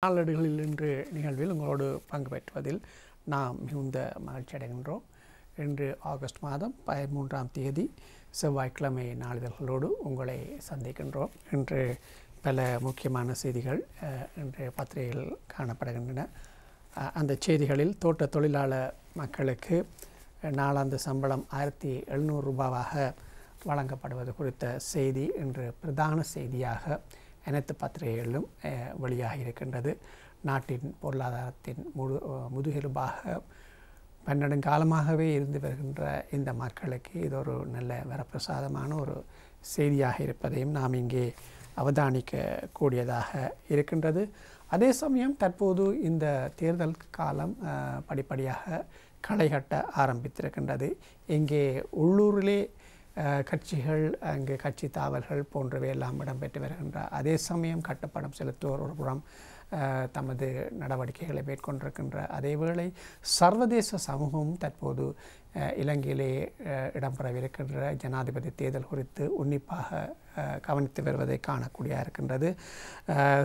நாளேடுகளில் இன்று நிகழ்வில் உங்களோடு பங்கு பெற்றுவதில் நாம் மிகுந்த மகிழ்ச்சி அடைகின்றோம். இன்று ஆகஸ்ட் மாதம் 13ஆம் தேதி செவ்வாய்க்கிழமை நாளிதழ்களோடு உங்களை சந்திக்கின்றோம். இன்று பல முக்கியமான செய்திகள் இன்று பத்திரிகைகள் காணப்படுகின்றன. அந்த செய்திகளில் தோட்ட தொழிலாளர் மக்களுக்கு நாளாந்த சம்பளம் 1700 ரூபாவாக வழங்கப்படுவது குறித்த செய்தி இன்று பிரதான செய்தியாக அனைத்து பத்திரிகைகளிலும் வெளியாக இருக்கின்றது. நாட்டின் பொருளாதாரத்தின் முதுகெலும்பாக பன்னெடுங்காலமாகவே இருந்து வருகின்ற இந்த மக்களுக்கு இது ஒரு நல்ல வரப்பிரசாதமான ஒரு செய்தியாக இருப்பதையும் நாம் இங்கே அவதானிக்கக்கூடியதாக இருக்கின்றது. அதே சமயம் தற்போது இந்த தேர்தல் காலம் படிப்படியாக களைகட்ட ஆரம்பித்திருக்கின்றது. இங்கே உள்ளூரிலே கட்சிகள் அங்கு கட்சி தாவல்கள் போன்றவை எல்லாம் இடம்பெற்று வருகின்ற அதே சமயம் கட்டுப்படம் செலுத்துவோர் ஒரு புறம் தமது நடவடிக்கைகளை மேற்கொண்டிருக்கின்ற அதேவேளை சர்வதேச சமூகமும் தற்போது இலங்கையிலே இடம்பெறவிருக்கின்ற ஜனாதிபதி தேர்தல் குறித்து உன்னிப்பாக கவனித்து வருவதை காணக்கூடியதாக இருக்கின்றது.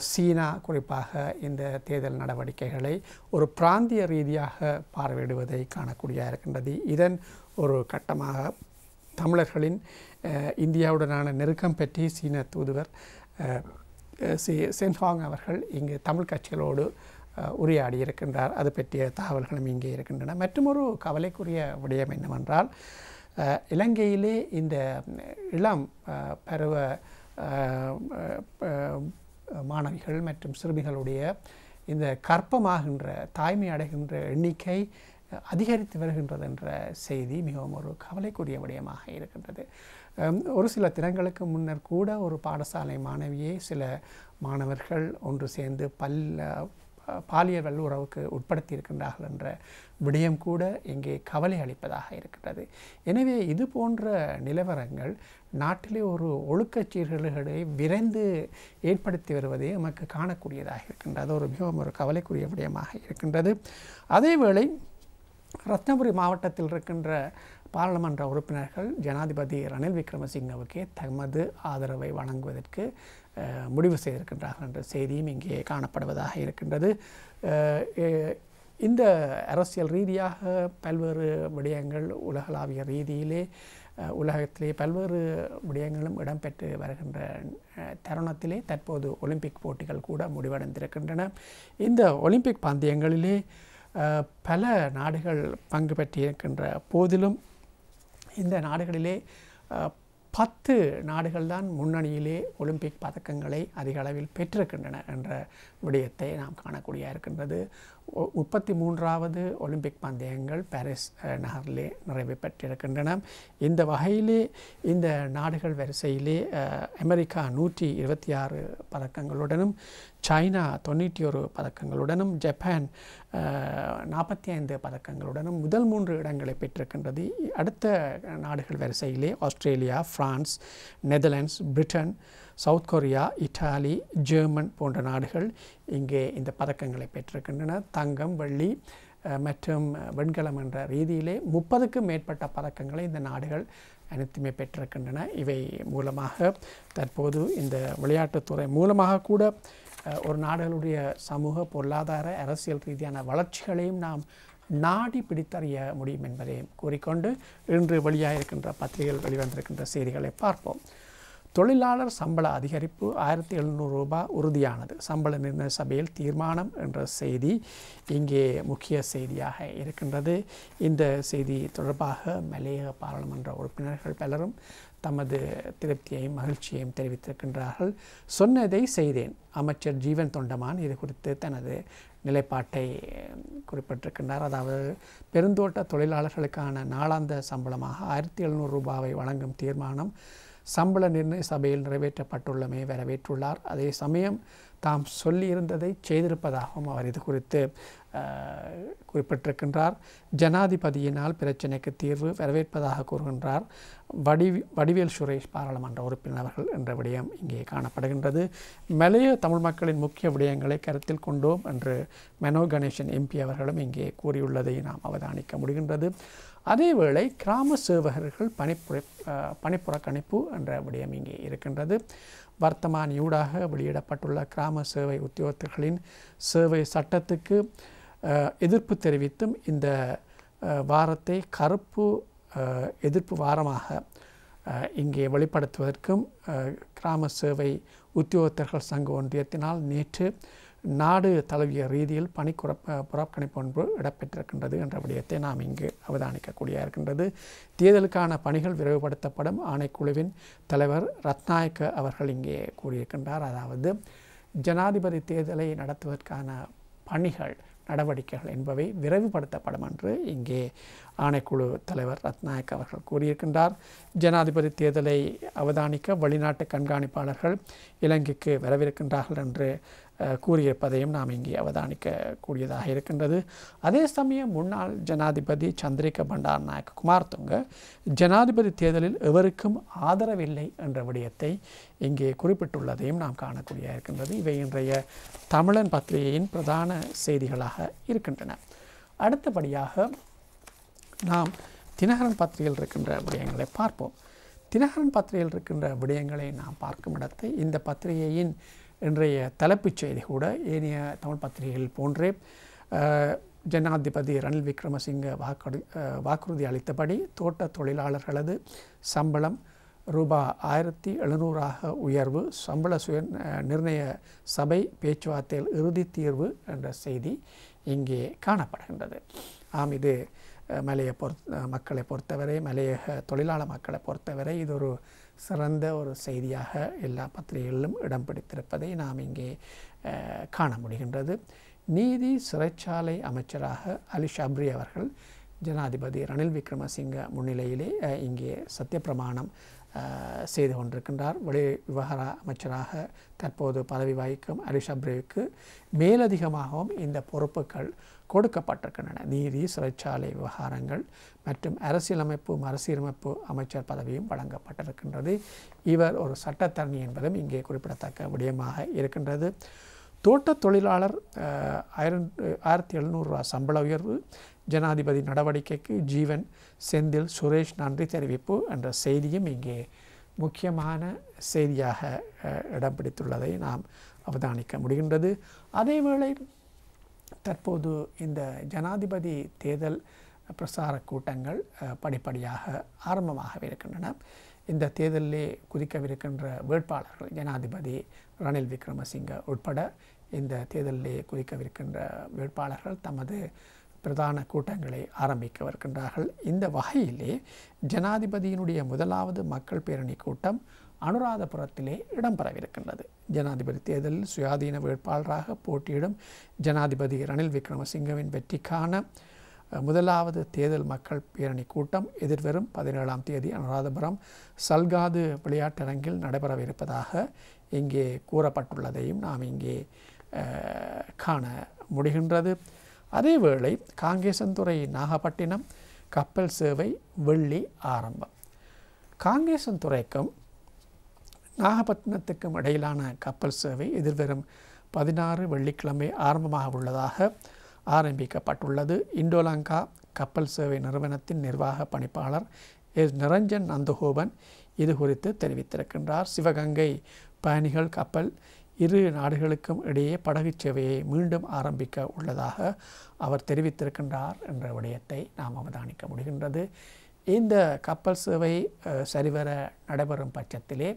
சீனா குறிப்பாக இந்த தேர்தல் நடவடிக்கைகளை ஒரு பிராந்திய ரீதியாக பார்வையிடுவதை காணக்கூடியதாக இருக்கின்றது. இதன் ஒரு கட்டமாக தமிழர்களின் இந்தியாவுடனான நெருக்கம் பற்றி சீன தூதுவர் சென்ஹாங் அவர்கள் இங்கு தமிழ் கட்சிகளோடு உரையாடி இருக்கின்றார். அது பற்றிய தகவல்களும் இங்கே இருக்கின்றன. மற்றொரு கவலைக்குரிய விடயம் என்னவென்றால், இலங்கையிலே இந்த இளம் பருவ மாணவிகள் மற்றும் சிறுமிகளுடைய இந்த கர்ப்பமாகின்ற தாய்மை அடைகின்ற எண்ணிக்கை அதிகரித்து வருகின்றது என்ற செய்தி மிகவும் ஒரு கவலைக்குரிய விடயமாக இருக்கின்றது. ஒரு சில தினங்களுக்கு முன்னர் கூட ஒரு பாடசாலை மாணவியை சில மாணவர்கள் ஒன்று சேர்ந்து பாலியல் வல்லுறவுக்கு உட்படுத்தி இருக்கின்றார்கள் என்ற விடயம் கூட இங்கே கவலை அளிப்பதாக இருக்கின்றது. எனவே இது போன்ற நிலவரங்கள் நாட்டிலே ஒரு ஒழுக்கச் சீர்கேடுகளை விரைந்து ஏற்படுத்தி வருவதை நமக்கு காணக்கூடியதாக இருக்கின்றது. ஒரு மிகவும் ஒரு கவலைக்குரிய விடயமாக இருக்கின்றது. அதேவேளை ரத்னபுரி மாவட்டத்தில் இருக்கின்ற பாராளுமன்ற உறுப்பினர்கள் ஜனாதிபதி ரணில் விக்ரமசிங்கவுக்கு தமது ஆதரவை வழங்குவதற்கு முடிவு செய்திருக்கின்றார்கள் என்ற செய்தியும் இங்கே காணப்படுவதாக இருக்கின்றது. இந்த அரசியல் ரீதியாக பல்வேறு விடயங்கள் உலகளாவிய ரீதியிலே உலகத்திலே பல்வேறு விடயங்களும் இடம்பெற்று வருகின்ற தருணத்திலே தற்போது ஒலிம்பிக் போட்டிகள் கூட முடிவடைந்திருக்கின்றன. இந்த ஒலிம்பிக் பந்தயங்களிலே பல நாடுகள் பங்கு பெற்றிருக்கின்ற போதிலும் இந்த நாடுகளிலே 10 நாடுகள் தான் முன்னணியிலே ஒலிம்பிக் பதக்கங்களை அதிக அளவில் பெற்றிருக்கின்றன என்ற விடயத்தை நாம் காணக்கூடிய இருக்கின்றது. 33வது ஒலிம்பிக் பந்தயங்கள் பாரிஸ் நகரிலே நிறைவு பெற்றிருக்கின்றன. இந்த வகையிலே இந்த நாடுகள் வரிசையிலே அமெரிக்கா 126 பதக்கங்களுடனும், சைனா 91 பதக்கங்களுடனும், ஜப்பான் 45 பதக்கங்களுடனும் முதல் 3 இடங்களை பெற்றிருக்கின்றது. அடுத்த நாடுகள் வரிசையிலே Australia, France, Netherlands, Britain, south Korea, Italy, German போன்ற நாடுகள் இங்கே இந்த பதக்கங்களை பெற்றிருக்கின்றன. தங்கம், வெள்ளி மற்றும் வெண்கலம் என்ற ரீதியிலே 30க்கும் மேற்பட்ட பதக்கங்களை இந்த நாடுகள் அனைத்துமே பெற்றிருக்கின்றன. இவை மூலமாக தற்போது இந்த விளையாட்டுத்துறை மூலமாக கூட ஒரு நாடுகளுடைய சமூக, பொருளாதார, அரசியல் ரீதியான வளர்ச்சிகளையும் நாம் நாடி பிடித்தறிய முடியும் என்பதை கூறிக்கொண்டு இன்று வெளியாக இருக்கின்ற பத்திரிகைகள் வெளிவந்திருக்கின்ற செய்திகளை பார்ப்போம். தொழிலாளர் சம்பள அதிகரிப்பு 1700 ரூபாய் உறுதியானது, சம்பள நிர்ணய சபையில் தீர்மானம் என்ற செய்தி இங்கே முக்கிய செய்தியாக இருக்கின்றது. இந்த செய்தி தொடர்பாக மலையக பாராளுமன்ற உறுப்பினர்கள் பலரும் தமது திருப்தியையும் மகிழ்ச்சியையும் தெரிவித்திருக்கின்றார்கள். சொன்னதை செய்தேன், அமைச்சர் ஜீவன் தொண்டமான் இது குறித்து தனது நிலைப்பாட்டை குறிப்பிட்டிருக்கின்றார். அதாவது பெருந்தோட்ட தொழிலாளர்களுக்கான நாளாந்த சம்பளமாக 1700 ரூபாவை வழங்கும் தீர்மானம் சம்பள நிர்ணய சபையில் நிறைவேற்றப்பட்டுள்ளமை வரவேற்றுள்ளார். அதே சமயம் தாம் சொல்லியிருந்ததை செய்திருப்பதாகவும் அவர் இது குறித்து குறிப்பிட்டிருக்கின்றார். ஜனாதிபதியினால் பிரச்சினைக்கு தீர்வு வரவேற்பதாக கூறுகின்றார் வடிவேல் சுரேஷ் பாராளுமன்ற உறுப்பினர் அவர்கள் என்ற விடயம் இங்கே காணப்படுகின்றது. மலைய தமிழ் மக்களின் முக்கிய விடயங்களை கருத்தில் கொண்டோம் என்று மனோ கணேசன் எம்பி அவர்களும் இங்கே கூறியுள்ளதை நாம் அவதானிக்க முடிகின்றது. அதேவேளை கிராம சேவகர்கள் பணிப்புறக்கணிப்பு என்ற விடயம் இங்கே இருக்கின்றது. வர்த்தமானியூடாக வெளியிடப்பட்டுள்ள கிராம சேவை உத்தியோகத்தர்களின் சேவை சட்டத்துக்கு எதிர்ப்பு தெரிவித்தும் இந்த வாரத்தை கருப்பு எதிர்ப்பு வாரமாக இங்கே வெளிப்படுத்துவதற்கும் கிராம சேவை உத்தியோகத்தர்கள் சங்க ஒன்றியத்தினால் நேற்று நாடு தழுவிய ரீதியில் புறக்கணிப்பு ஒன்று இடம்பெற்றிருக்கின்றது என்ற விடயத்தை நாம் இங்கு அவதானிக்கக்கூடியதாக இருக்கின்றது. தேர்தலுக்கான பணிகள் விரைவுபடுத்தப்படும் ஆணைக்குழுவின் தலைவர் ரத்நாயக்க அவர்கள் இங்கே கூறியிருக்கின்றார். அதாவது ஜனாதிபதி தேர்தலை நடத்துவதற்கான பணிகள் நடவடிக்கைகள் என்பவை விரைவுபடுத்தப்படும் என்று இங்கே ஆணைக்குழு தலைவர் ரத்நாயக் அவர்கள் கூறியிருக்கின்றார். ஜனாதிபதி தேர்தலை அவதானிக்க வெளிநாட்டு கண்காணிப்பாளர்கள் இலங்கைக்கு வரவிருக்கின்றார்கள் என்று கூறியிருப்பதையும் நாம் இங்கே அவதானிக்கக்கூடியதாக இருக்கின்றது. அதே சமயம் முன்னாள் ஜனாதிபதி சந்திரிகா பண்டாரநாயக்க குமாரதுங்க ஜனாதிபதி தேர்தலில் எவருக்கும் ஆதரவில்லை என்ற விடயத்தை இங்கே குறிப்பிட்டுள்ளதையும் நாம் காணக்கூடியதாக இருக்கின்றது. இவை இன்றைய தமிழன் பத்திரிகையின் பிரதான செய்திகளாக இருக்கின்றன. அடுத்தபடியாக நாம் தினகரன் பத்திரிகையில் இருக்கின்ற விடயங்களை பார்ப்போம். தினகரன் பத்திரிகையில் இருக்கின்ற விடயங்களை நாம் பார்க்கும் இடத்தை இந்த பத்திரிகையின் இன்றைய தலைப்புச் செய்தி கூட ஏனைய தமிழ் பத்திரிகைகள் போன்றே ஜனாதிபதி ரணில் விக்ரமசிங்க வாக்குறுதி அளித்தபடி தோட்ட தொழிலாளர்களது சம்பளம் ரூபாய் 1700 உயர்வு, சம்பள சுய நிர்ணய சபை பேச்சுவார்த்தையில் இறுதி தீர்வு என்ற செய்தி இங்கே காணப்படுகின்றது. இது மலைய மக்களை பொறுத்தவரை, மலையக தொழிலாளர் மக்களை பொறுத்தவரை இது ஒரு சிறந்த ஒரு செய்தியாக எல்லா பத்திரிகைகளிலும் இடம் பிடித்திருப்பதை நாம் இங்கே காண முடிகின்றது. நீதி சிறைச்சாலை அமைச்சராக அலி ஷப்ரி அவர்கள் ஜனாதிபதி ரணில் விக்ரமசிங்க முன்னிலையிலே இங்கே சத்தியப்பிரமாணம் செய்து கொண்டிருக்கின்றார். வெளி விவகார அமைச்சராக தற்போது பதவி வகிக்கும் அலி ஷப்ரிக்கு மேலதிகமாகவும் இந்த பொறுப்புகள் கொடுக்கப்பட்டிருக்கின்றன. நீதி, சிறைச்சாலை விவகாரங்கள் மற்றும் அரசியலமைப்பு மறுசீரமைப்பு அமைச்சர் பதவியும் வழங்கப்பட்டிருக்கின்றது. இவர் ஒரு சட்டத்தரணி என்பதும் இங்கே குறிப்பிடத்தக்க விடயமாக இருக்கின்றது. தோட்ட தொழிலாளர் 1700 சம்பள உயர்வு, ஜனாதிபதி நடவடிக்கைக்கு ஜீவன், செந்தில், சுரேஷ் நன்றி தெரிவிப்பு என்ற செய்தியும் இங்கே முக்கியமான செய்தியாக இடம் பிடித்துள்ளதை நாம் அவதானிக்க முடிகின்றது. அதேவேளை தற்போது இந்த ஜனாதிபதி தேர்தல் பிரசார கூட்டங்கள் படிப்படியாக ஆரம்பமாக இருக்கின்றன. இந்த தேர்தலிலே குதிக்கவிருக்கின்ற வேட்பாளர்கள் ஜனாதிபதி ரணில் விக்ரமசிங்க உட்பட இந்த தேர்தலிலே குதிக்கவிருக்கின்ற வேட்பாளர்கள் தமது பிரதான கூட்டங்களை ஆரம்பிக்கவிருக்கின்றார்கள். இந்த வகையிலே ஜனாதிபதியினுடைய முதலாவது மக்கள் பேரணி கூட்டம் அனுராதபுரத்திலே இடம்பெறவிருக்கின்றது. ஜனாதிபதி தேர்தலில் சுயாதீன வேட்பாளராக போட்டியிடும் ஜனாதிபதி ரணில் விக்ரமசிங்கவின் வெற்றிக்கான முதலாவது தேர்தல் மக்கள் பேரணி கூட்டம் எதிர்வரும் 17ஆம் தேதி அனுராதபுரம் சல்காது விளையாட்டரங்கில் நடைபெறவிருப்பதாக இங்கே கூறப்பட்டுள்ளதையும் நாம் இங்கே காண முடிகின்றது. அதேவேளை காங்கேசன்துறை நாகப்பட்டினம் கப்பல் சேவை வெள்ளி ஆரம்பம். காங்கேசன்துறைக்கும் நாகப்பட்டினத்துக்கும் இடையிலான கப்பல் சேவை எதிர்வரும் 16 வெள்ளிக்கிழமை ஆரம்பமாக உள்ளதாக ஆரம்பிக்கப்பட்டுள்ளது. இண்டோலங்கா கப்பல் சேவை நிறுவனத்தின் நிர்வாக பணிப்பாளர் எஸ் நிரஞ்சன் நந்தகோபன் இது குறித்து தெரிவித்திருக்கின்றார். சிவகங்கை பயணிகள் கப்பல் இரு நாடுகளுக்கும் இடையே படகு சேவையை மீண்டும் ஆரம்பிக்க உள்ளதாக அவர் தெரிவித்திருக்கின்றார் என்ற விடயத்தை நாம் அவதானிக்க முடிகின்றது. இந்த கப்பல் சேவை சரிவர நடைபெறும் பட்சத்திலே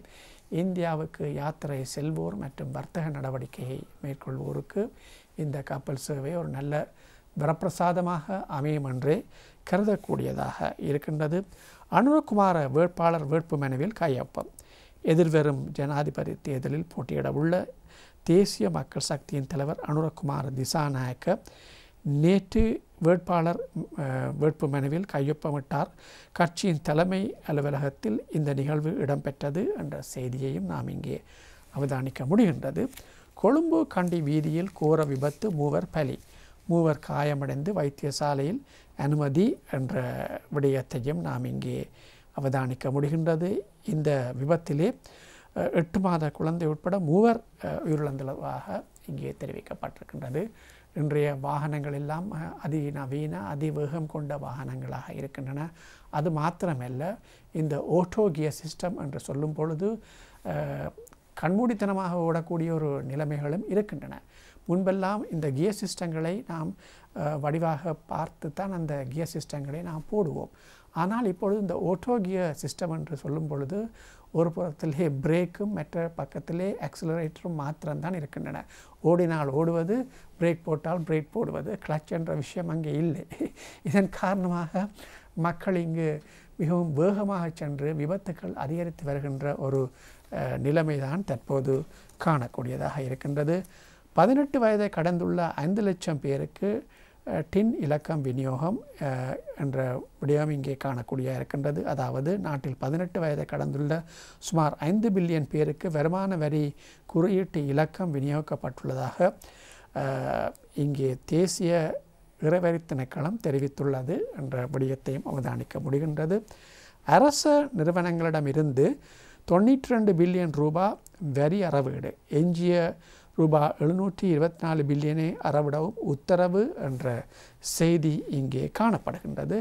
இந்தியாவுக்கு யாத்திரை செல்வோர் மற்றும் வர்த்தக நடவடிக்கையை மேற்கொள்வோருக்கு இந்த கப்பல் சேவை ஒரு நல்ல வரப்பிரசாதமாக அமையும் என்றே கருதக்கூடியதாக இருக்கின்றது. அனுரகுமார வேட்பாளர் வேட்புமனுவில் கையொப்பம். எதிர்வரும் ஜனாதிபதி தேர்தலில் போட்டியிட உள்ள தேசிய மக்கள் சக்தியின் தலைவர் அனுரகுமார திசாநாயக்க நேற்று வேட்பாளர் வேட்புமனுவில் கையொப்பமிட்டார். கட்சியின் தலைமை அலுவலகத்தில் இந்த நிகழ்வு இடம்பெற்றது என்ற செய்தியையும் நாம் இங்கே அவதானிக்க முடிகின்றது. கொழும்பு கண்டி வீதியில் கோர விபத்து, 3 பலி, 3 காயமடைந்து வைத்தியசாலையில் அனுமதி என்ற விடயத்தையும் நாம் இங்கே அவதானிக்க முடிகின்றது. இந்த விபத்திலே 8 மாத குழந்தை உட்பட 3 உயிரிழந்ததாக இங்கே தெரிவிக்கப்பட்டிருக்கின்றது. இன்றைய வாகனங்கள் எல்லாம் அதிநவீன அதிவேகம் கொண்ட வாகனங்களாக இருக்கின்றன. அது மாத்திரமல்ல, இந்த ஓட்டோ கியர் சிஸ்டம் என்று சொல்லும் பொழுது கண்மூடித்தனமாக ஓடக்கூடிய ஒரு நிலைமைகளும் இருக்கின்றன. முன்பெல்லாம் இந்த கியர் சிஸ்டங்களை நாம் வடிவாக பார்த்து தான் அந்த கியர் சிஸ்டங்களை நாம் போடுவோம். ஆனால் இப்பொழுது இந்த ஓட்டோ கியர் சிஸ்டம் என்று சொல்லும் பொழுது ஒரு புறத்திலே பிரேக்கும் மற்ற பக்கத்திலே ஆக்சிலரேட்டரும் மாத்திரம்தான் இருக்கின்றன. ஓடினால் ஓடுவது, பிரேக் போட்டால் பிரேக் போடுவது, கிளட்ச் என்ற விஷயம் அங்கே இல்லை. இதன் காரணமாக மக்கள் இங்கு மிகவும் வேகமாக சென்று விபத்துக்கள் அதிகரித்து வருகின்ற ஒரு நிலைமைதான் தற்போது காணக்கூடியதாக இருக்கின்றது. 18 வயதை கடந்துள்ள 5 லட்சம் பேருக்கு டின் இலக்கம் விநியோகம் என்ற விடயம் இங்கே காணக்கூடிய இருக்கின்றது. அதாவது நாட்டில் 18 வயதை கடந்துள்ள சுமார் 5 பில்லியன் பேருக்கு வருமான வரி குறியீட்டு இலக்கம் விநியோகிக்கப்பட்டுள்ளதாக இங்கே தேசிய இறைவரி திணைக்களம் தெரிவித்துள்ளது என்ற விடயத்தையும் அவதானிக்க முடிகின்றது. அரச நிறுவனங்களிடமிருந்து 92 பில்லியன் ரூபாய் வரி அறவீடு, எஞ்சிய ரூபாய் 724 பில்லியனை அறவிடவும் உத்தரவு என்ற செய்தி இங்கே காணப்படுகின்றது.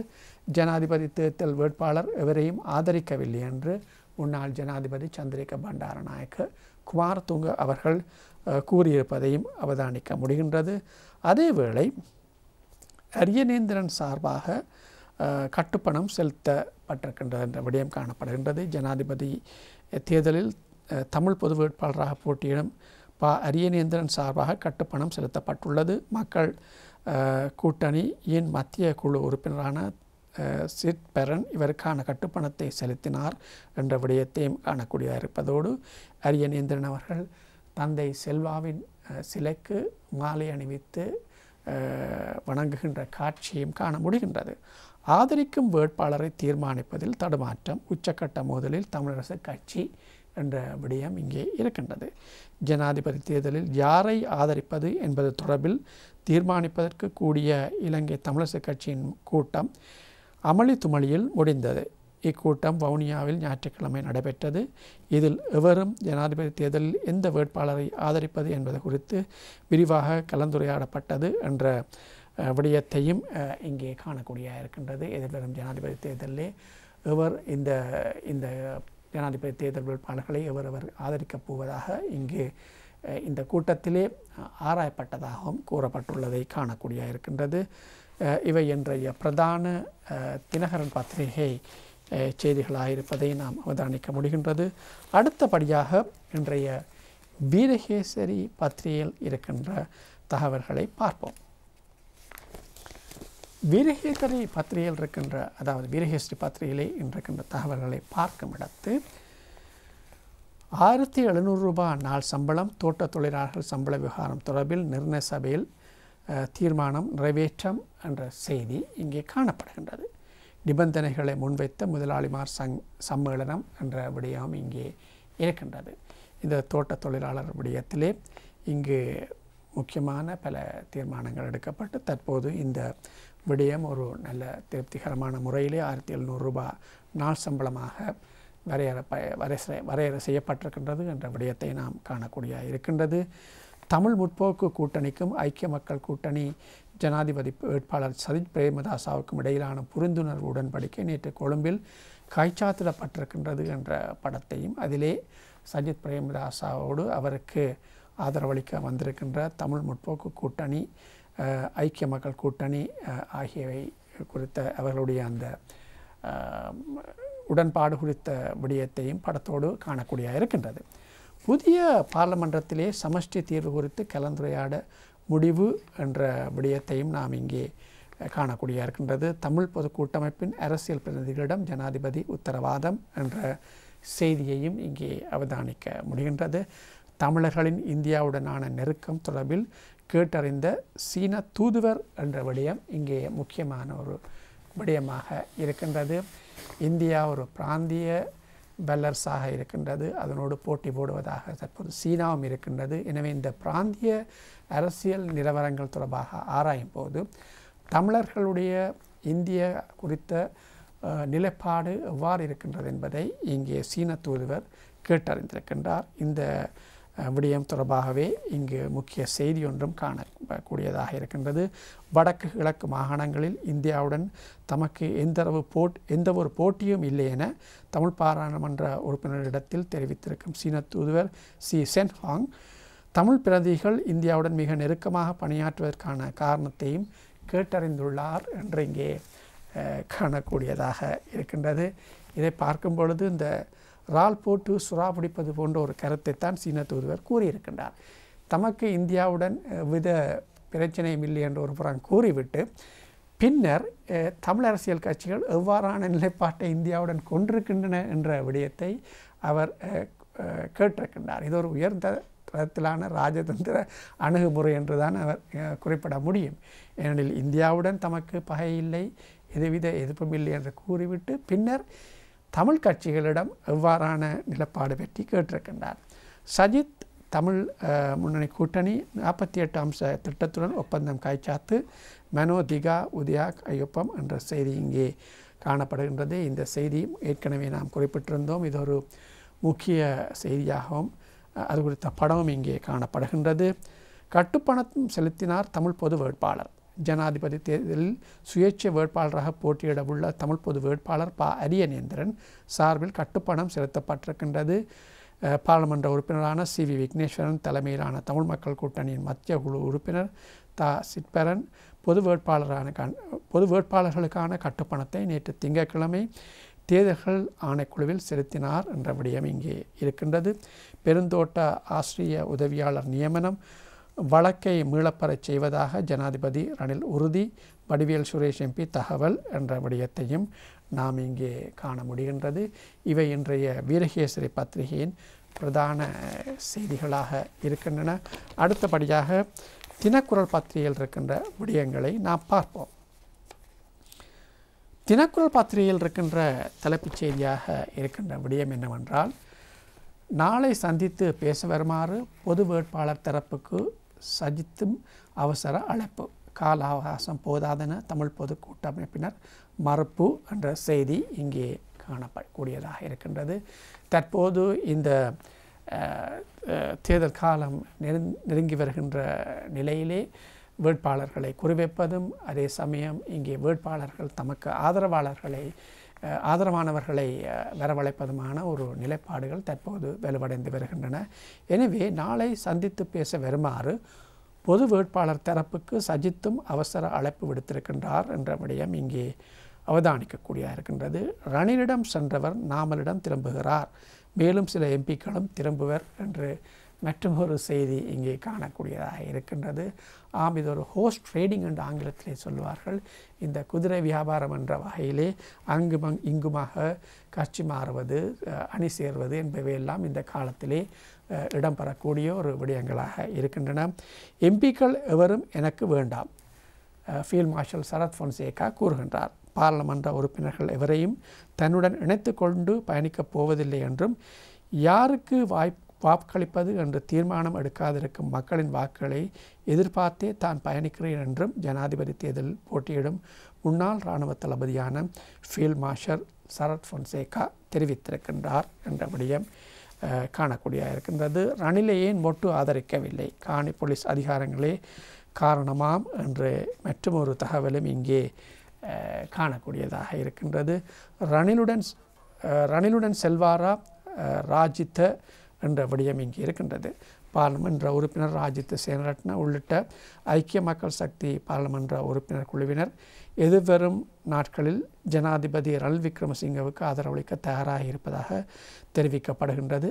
ஜனாதிபதி தேர்தல் வேட்பாளர் எவரையும் ஆதரிக்கவில்லை என்று முன்னாள் ஜனாதிபதி சந்திரிகா பண்டாரநாயக்க குமாரதுங்க அவர்கள் கூறியிருப்பதையும் அவதானிக்க முடிகின்றது. அதேவேளை அரியநேந்திரன் சார்பாக கட்டுப்பணம் செலுத்தப்பட்டிருக்கின்றது என்ற விடயம் காணப்படுகின்றது. ஜனாதிபதி தேர்தலில் தமிழ் பொது வேட்பாளராக போட்டியிடும் அரியநேந்திரன் சார்பாக கட்டுப்பணம் செலுத்தப்பட்டுள்ளது. மக்கள் கூட்டணியின் மத்திய குழு உறுப்பினரான சிட் பெரன் இவருக்கான கட்டுப்பணத்தை செலுத்தினார் என்ற விடயத்தையும் காணக்கூடியதாக இருப்பதோடு அரியநேந்திரன் அவர்கள் தந்தை செல்வாவின் சிலைக்கு மாலை அணிவித்து வணங்குகின்ற காட்சியும் காண முடிகின்றது. ஆதரிக்கும் வேட்பாளரை தீர்மானிப்பதில் தடுமாற்றம், உச்சக்கட்ட மோதலில் தமிழரசு கட்சி என்ற விடயம் இங்கே இருக்கின்றது. ஜனாதிபதி தேர்தலில் யாரை ஆதரிப்பது என்பது தொடர்பில் தீர்மானிப்பதற்கு கூடிய இலங்கை தமிழரசு கட்சியின் கூட்டம் அமளி துமளியில் முடிந்தது. இக்கூட்டம் வவுனியாவில் ஞாயிற்றுக்கிழமை நடைபெற்றது. இதில் எவரும் ஜனாதிபதி தேர்தலில் எந்த வேட்பாளரை ஆதரிப்பது என்பது குறித்து விரிவாக கலந்துரையாடப்பட்டது என்ற விடயத்தையும் இங்கே காணக்கூடிய இருக்கின்றது. எதிர்வரும் ஜனாதிபதி தேர்தலிலே எவர் இந்த ஜனாதிபதி தேர்தல் வேட்பாளர்களை எவர் ஆதரிக்கப் போவதாக இங்கு இந்த கூட்டத்திலே ஆராயப்பட்டதாகவும் கூறப்பட்டுள்ளதை காணக்கூடிய இருக்கின்றது. இவை இன்றைய பிரதான தினகரன் பத்திரிகை செய்திகளாக இருப்பதை நாம் அவதானிக்க முடிகின்றது. அடுத்தபடியாக இன்றைய வீரகேசரி பத்திரிகையில் இருக்கின்ற தகவல்களை பார்ப்போம். வீரகேசரி பத்திரிகையில் இருக்கின்ற, அதாவது வீரகேசரி பத்திரிகையிலே இருக்கின்ற தகவல்களை பார்க்கும் இடத்து 1700 ரூபாய் நாள் சம்பளம், தோட்ட தொழிலாளர்கள் சம்பள விவகாரம் தொடர்பில் நிர்ணய சபையில் தீர்மானம் நிறைவேற்றம் என்ற செய்தி இங்கே காணப்படுகின்றது. நிபந்தனைகளை முன்வைத்த முதலாளிமார் சம்மேளனம் என்ற விடயம் இங்கே இருக்கின்றது. இந்த தோட்ட தொழிலாளர் விடயத்திலே இங்கு முக்கியமான பல தீர்மானங்கள் எடுக்கப்பட்டு தற்போது இந்த விடயம் ஒரு நல்ல திருப்திகரமான முறையிலே 1700 ரூபாய் நாள் சம்பளமாக வரையறை செய்யப்பட்டிருக்கின்றது என்ற விடயத்தை நாம் காணக்கூடிய இருக்கின்றது. தமிழ் முற்போக்கு கூட்டணிக்கும் ஐக்கிய மக்கள் கூட்டணி ஜனாதிபதி வேட்பாளர் சஜித் பிரேமதாசாவுக்கும் இடையிலான புரிந்துணர்வு உடன்படிக்கை நேற்று கொழும்பில் கைச்சாத்திடப்பட்டிருக்கின்றது என்ற படத்தையும், அதிலே சஜித் பிரேமதாசாவோடு அவருக்கு ஆதரவளிக்க வந்திருக்கின்ற தமிழ் முற்போக்கு கூட்டணி, ஐக்கிய மக்கள் கூட்டணி ஆகியவை குறித்த அவர்களுடைய அந்த உடன்பாடு குறித்த விடயத்தையும் படத்தோடு காணக்கூடிய இருக்கின்றது. புதிய பாராளுமன்றத்திலே சமஷ்டி தீர்வு குறித்து கலந்துரையாட முடிவு என்ற விடயத்தையும் நாம் இங்கே காணக்கூடிய இருக்கின்றது. தமிழ் பொது கூட்டமைப்பின் அரசியல் பிரதிநிதிகளிடம் ஜனாதிபதி உத்தரவாதம் என்ற செய்தியையும் இங்கே அவதானிக்க முடிகின்றது. தமிழர்களின் இந்தியாவுடனான நெருக்கம் தொடர்பில் கேட்டறிந்த சீன தூதுவர் என்ற விடயம் இங்கே முக்கியமான ஒரு விடயமாக இருக்கின்றது. இந்தியா ஒரு பிராந்திய வல்லரசாக இருக்கின்றது, அதனோடு போட்டி போடுவதாக தற்போது சீனாவும் இருக்கின்றது. எனவே இந்த பிராந்திய அரசியல் நிலவரங்கள் தொடர்பாக ஆராயும் போது தமிழர்களுடைய இந்திய குறித்த நிலைப்பாடு எவ்வாறு இருக்கின்றது என்பதை இங்கே சீன தூதுவர் கேட்டறிந்திருக்கின்றார். இந்த விடயம் தொடர்பாகவே இங்கு முக்கிய செய்தி ஒன்றும் காணக்கூடியதாக இருக்கின்றது. வடக்கு கிழக்கு மாகாணங்களில் இந்தியாவுடன் தமக்கு எந்த ஒரு போட்டியும் இல்லை என தமிழ் பாராளுமன்ற உறுப்பினரிடத்தில் தெரிவித்திருக்கும் சீன தூதுவர் சி சென்ஹாங் தமிழ் பிரதிகள் இந்தியாவுடன் மிக நெருக்கமாக பணியாற்றுவதற்கான காரணத்தையும் கேட்டறிந்துள்ளார் என்று இங்கே காணக்கூடியதாக இருக்கின்றது. இதை பார்க்கும் பொழுது இந்த ரால் போட்டு சுறா பிடிப்பது போன்ற ஒரு கருத்தைத்தான் சீன தூதுவர் கூறியிருக்கின்றார். தமக்கு இந்தியாவுடன் வித பிரச்சனையும் இல்லை என்று ஒரு புறம் கூறிவிட்டு பின்னர் தமிழ் அரசியல் கட்சிகள் எவ்வாறான நிலைப்பாட்டை இந்தியாவுடன் கொண்டிருக்கின்றன என்ற விடயத்தை அவர் கேட்டிருக்கின்றார். இது ஒரு உயர்ந்த தரத்திலான ராஜதந்திர அணுகுமுறை என்றுதான் அவர் குறிப்பிட முடியும். ஏனெனில் இந்தியாவுடன் தமக்கு பகை இல்லை, எதுவித எதிர்ப்பும் இல்லை என்று கூறிவிட்டு பின்னர் தமிழ் கட்சிகளிடம் எவ்வாறான நிலப்பாடு பற்றி கேட்டிருக்கின்றார். சஜித் தமிழ் முன்னணி கூட்டணி 48 அம்ச திட்டத்துடன் ஒப்பந்தம் கைச்சாத்து மனோ திகா உதயா கையொப்பம் என்ற செய்தி இங்கே காணப்படுகின்றது. இந்த செய்தி ஏற்கனவே நாம் குறிப்பிட்டிருந்தோம். இது ஒரு முக்கிய செய்தியாகவும் அது குறித்த படமும் இங்கே காணப்படுகின்றது. கட்டுப்பணம் செலுத்தினார் தமிழ் பொது வேட்பாளர். ஜனாதிபதி தேர்தலில் சுயேட்சை வேட்பாளராக போட்டியிடவுள்ள தமிழ் பொது வேட்பாளர் ப. அரியநேந்திரன் சார்பில் கட்டுப்பணம் செலுத்தப்பட்டிருக்கின்றது. பாராளுமன்ற உறுப்பினரான சி. வி. விக்னேஸ்வரன் தலைமையிலான தமிழ் மக்கள் கூட்டணியின் மத்திய குழு உறுப்பினர் த. சிற்பரன் பொது வேட்பாளர்களுக்கான கட்டுப்பணத்தை நேற்று திங்கட்கிழமை தேர்தல்கள் ஆணைக்குழுவில் செலுத்தினார் என்ற விடயம் இங்கே இருக்கின்றது. பெருந்தோட்ட ஆசிரிய உதவியாளர் நியமனம் வழக்கை மீளப்பெறச் செய்வதாக ஜனாதிபதி ரணில் உறுதி, வடிவேல் சுரேஷ் எம்பி தகவல் என்ற விடயத்தையும் நாம் இங்கே காண முடிகின்றது. இவை இன்றைய வீரகேசரி பத்திரிகையின் பிரதான செய்திகளாக இருக்கின்றன. அடுத்தபடியாக தினக்குரல் பத்திரிகையில் இருக்கின்ற விடயங்களை நாம் பார்ப்போம். தினக்குரல் பத்திரிகையில் இருக்கின்ற தலைப்புச் செய்தியாக இருக்கின்ற விடயம் என்னவென்றால், நாளை சந்தித்து பேச வருமாறு பொது வேட்பாளர் தரப்புக்கு சஜித்தும் அவசர அழைப்பு, கால அவகாசம் போதாதென தமிழ் பொது கூட்டமைப்பினர் மறுப்பு என்ற செய்தி இங்கே காணப்படக்கூடியதாக இருக்கின்றது. தற்போது இந்த தேர்தல் காலம் நெருங்கி வருகின்ற நிலையிலே வேட்பாளர்களை குறிவைப்பதும் அதே சமயம் இங்கே வேட்பாளர்கள் தமக்கு ஆதரவானவர்களை வரவழைப்பதுமான ஒரு நிலைப்பாடுகள் தற்போது வலுவடைந்து வருகின்றன. எனவே நாளை சந்தித்து பேச வருமாறு பொது வேட்பாளர் தரப்புக்கு சஜித்தும் அவசர அழைப்பு விடுத்திருக்கின்றார் என்ற விடயம் இங்கே அவதானிக்கக்கூடியதாக இருக்கின்றது. ரணிலிடம் சென்றவர் நாமலிடம் திரும்புகிறார், மேலும் சில எம்பிக்களும் திரும்புவர் என்று மற்றொரு செய்தி இங்கே காணக்கூடியதாக இருக்கின்றது. ஆம், இது ஒரு ஹோஸ்ட் ட்ரேடிங் என்று ஆங்கிலத்திலே சொல்வார்கள். இந்த குதிரை வியாபாரம் என்ற வகையிலே இங்குமாக கட்சி மாறுவது, அணி சேர்வது என்பவையெல்லாம் இந்த காலத்திலே இடம்பெறக்கூடிய ஒரு விடயங்களாக இருக்கின்றன. எம்பிக்கள் எவரும் எனக்கு வேண்டாம், ஃபீல்ட் மார்ஷல் சரத் பொன்சேகா கூறுகின்றார். பாராளுமன்ற உறுப்பினர்கள் எவரையும் தன்னுடன் இணைத்து கொண்டு பயணிக்கப் போவதில்லை என்றும், யாருக்கு வாக்களிப்பது என்று தீர்மானம் எடுக்காதிருக்கும் மக்களின் வாக்குகளை எதிர்பார்த்தே தான் பயணிக்கிறேன் என்றும் ஜனாதிபதி தேர்தலில் போட்டியிடும் முன்னாள் இராணுவ தளபதியான ஃபீல்ட் மார்ஷல் சரத் பொன்சேகா தெரிவித்திருக்கின்றார் என்ற விடயம் காணக்கூடியதாக இருக்கின்றது. ரணிலை ஏன் மொட்டு ஆதரிக்கவில்லை, காணி போலீஸ் அதிகாரங்களே காரணமாம் என்று மற்றொரு தகவலும் இங்கே காணக்கூடியதாக இருக்கின்றது. ரணிலுடன் செல்வாரா ராஜித்த என்ற விடயம் இங்கே இருக்கின்றது. பாராளுமன்ற உறுப்பினர் ராஜித்த சேனரட்ன உள்ளிட்ட ஐக்கிய மக்கள் சக்தி பாராளுமன்ற உறுப்பினர் குழுவினர் எதிர்வரும் நாட்களில் ஜனாதிபதி ரணில் விக்ரமசிங்கவுக்கு ஆதரவளிக்க தயாராக இருப்பதாக தெரிவிக்கப்படுகின்றது.